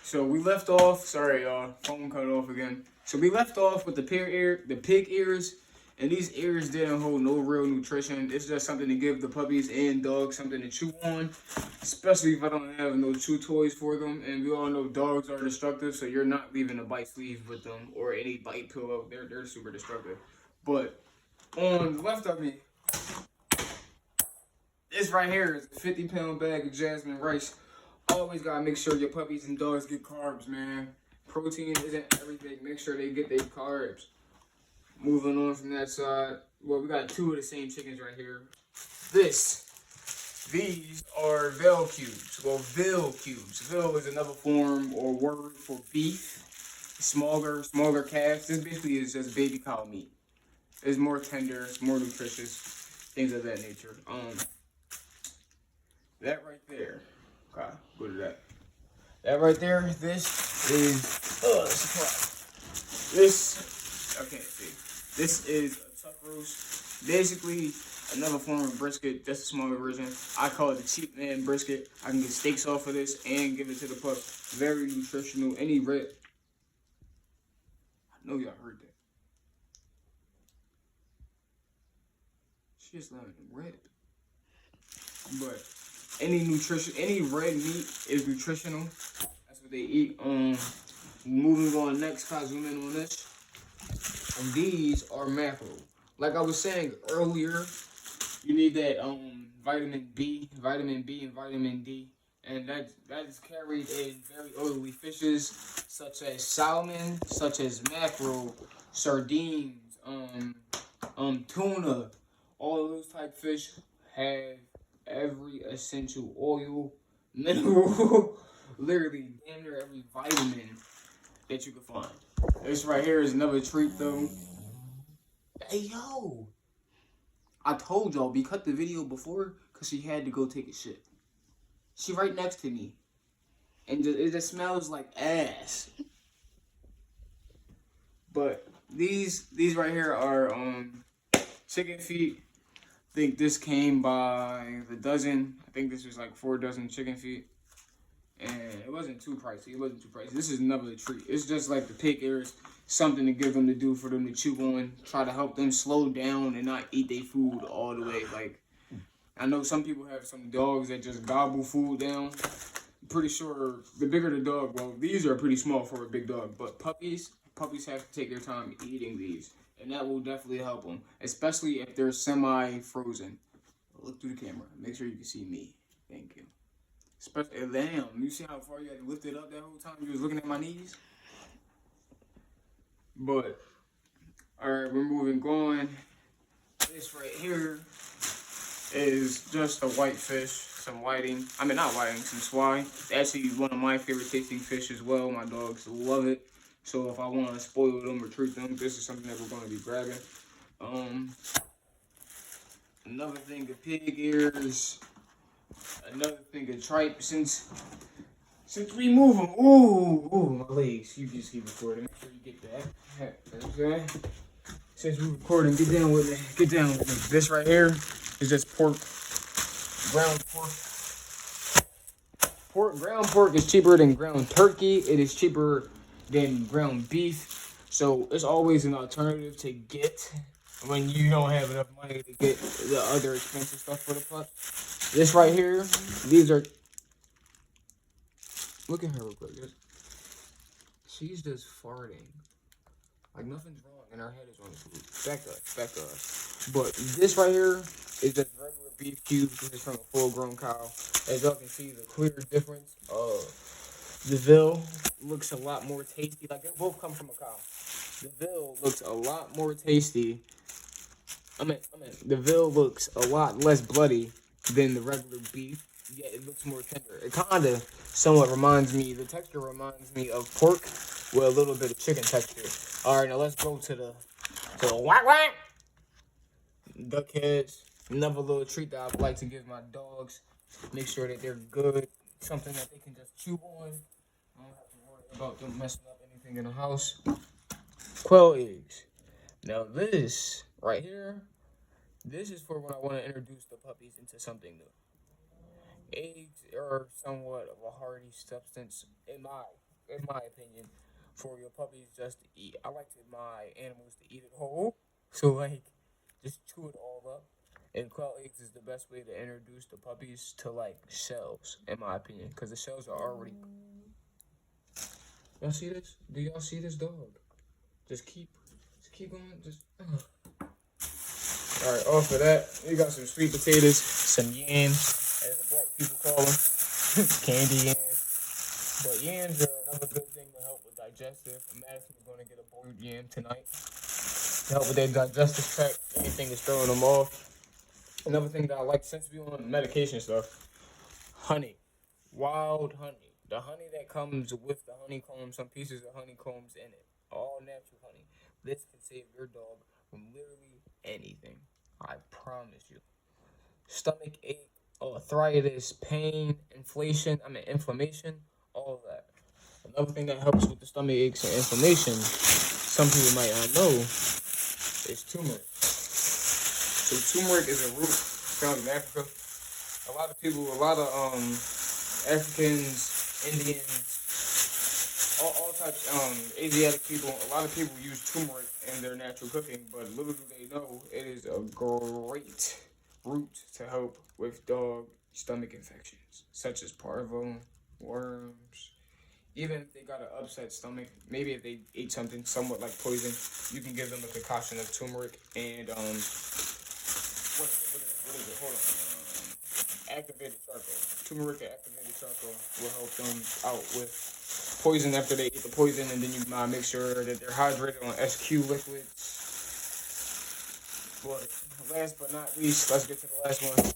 So we left off. Sorry, y'all. Phone cut off again. So we left off with the pig ears, and these ears didn't hold no real nutrition. It's just something to give the puppies and dogs something to chew on, especially if I don't have no chew toys for them. And we all know dogs are destructive, so you're not leaving a bite sleeve with them or any bite pillow. They're super destructive. But on the left of me, this right here is a 50-pound bag of jasmine rice. Always gotta make sure your puppies and dogs get carbs, man. Protein isn't everything. Make sure they get their carbs. Moving on from that side, well, we got two of the same chickens right here. These are veal cubes. Well, veal cubes. Veal is another form or word for beef. Smaller calves. This basically is just baby cow meat. It's more tender, it's more nutritious, things of that nature. That right there. Okay, go to that. That right there, this is surprise. This I can't see. This is a tuck roast. Basically another form of brisket, just a smaller version. I call it the cheap man brisket. I can get steaks off of this and give it to the pups. Very nutritional. Any rib. I know y'all heard that. She just letting it rip. But any red meat is nutritional. That's what they eat. Moving on next, I zoom in on this. And these are mackerel. Like I was saying earlier, you need that vitamin B, and vitamin D, and that is carried in very oily fishes such as salmon, such as mackerel, sardines, tuna. All of those type fish have every essential oil, mineral, literally damn near every vitamin that you can find. This right here is another treat though. Hey yo, I told y'all we cut the video before because she had to go take a shit. She right next to me, and it just smells like ass. But these right here are chicken feet. I think this came by the dozen. I think this was like 4 dozen chicken feet. And it wasn't too pricey. This is another treat. It's just like the pig ears. Something to give them to do for them to chew on. Try to help them slow down and not eat their food all the way. Like, I know some people have some dogs that just gobble food down. I'm pretty sure the bigger the dog, well, these are pretty small for a big dog. But puppies have to take their time eating these. And that will definitely help them, especially if they're semi-frozen. Look through the camera. Make sure you can see me. Thank you. Especially, damn, you see how far you had to lift it up that whole time you was looking at my knees? But, alright, we're moving on. This right here is just a white fish, some whiting. I mean, not whiting, some swai. It's actually one of my favorite tasting fish as well. My dogs love it. So if I want to spoil them or treat them, this is something that we're going to be grabbing. Another thing of pig ears. Another thing of tripe. Since we move them, ooh, my legs. You just keep recording. Make sure you get that. Okay. Since we're recording, get down with me. Get down with me. This right here is just pork, ground pork. Ground pork is cheaper than ground turkey. It is cheaper than ground beef. So it's always an alternative to get when you don't have enough money to get the other expensive stuff for the pup. This right here, these are, look at her real quick. She's just farting. Like nothing's wrong and her head is on the food. Back to us. But this right here is just regular beef cubes. This is from a full grown cow. As y'all can see the clear difference the veal looks a lot more tasty. Like, they both come from a cow. The veal looks a lot more tasty. The veal looks a lot less bloody than the regular beef. Yet it looks more tender. It kind of somewhat reminds me, the texture reminds me of pork with a little bit of chicken texture. All right, now let's go to the whack whack. Duck heads. Another little treat that I would like to give my dogs. Make sure that they're good. Something that they can just chew on. I don't have to worry about them messing up anything in the house. Quail eggs. Now this right here, this is for when I want to introduce the puppies into something new. Eggs are somewhat of a hearty substance in my in my opinion, for your puppies just to eat. I like my animals to eat it whole. So like, just chew it all up. And quail eggs is the best way to introduce the puppies to like shells, in my opinion, because the shells are already. Y'all see this? Do y'all see this dog? Just keep going. Just. All right. Off of that, we got some sweet potatoes, some yams, as the black people call them, candy yams. But yams are another good thing to help with digestive. Madison's going to get a boiled yam tonight to help with their digestive tract. Anything is throwing them off. Another thing that I like, since we on medication stuff, honey, wild honey. The honey that comes with the honeycomb, some pieces of honeycombs in it, all natural honey. This can save your dog from literally anything. I promise you. Stomach ache, arthritis, pain, inflammation, all of that. Another thing that helps with the stomach aches and inflammation, some people might not know, is turmeric. So turmeric is a root found in Africa. A lot of Africans, Indians, all types, Asiatic people. A lot of people use turmeric in their natural cooking, but little do they know it is a great root to help with dog stomach infections, such as parvo, worms. Even if they got an upset stomach, maybe if they ate something somewhat like poison, you can give them a concoction of turmeric and what is it? Hold on. Activated charcoal. Turmeric and activated charcoal will help them out with poison after they eat the poison, and then you make sure that they're hydrated on SQ liquids. But last but not least, let's get to the last one.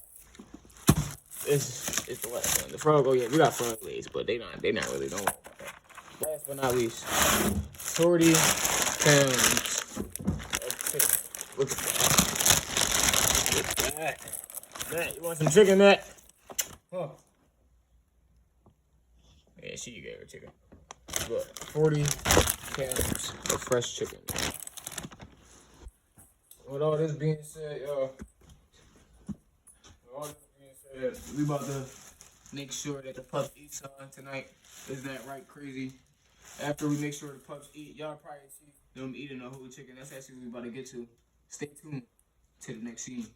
This is the last one. The frog. Oh yeah, we got frog legs, but they not really. Don't worry about that. Last but not least, 40 pounds of chicken. Look at that. Matt, you want some chicken, Matt? Huh. Yeah, she gave her chicken. Look, 40 pounds of fresh chicken. With all this being said, we about to make sure that the pups eat something tonight. Isn't that right, crazy? After we make sure the pups eat, y'all probably see them eating a whole chicken. That's actually what we about to get to. Stay tuned to the next scene.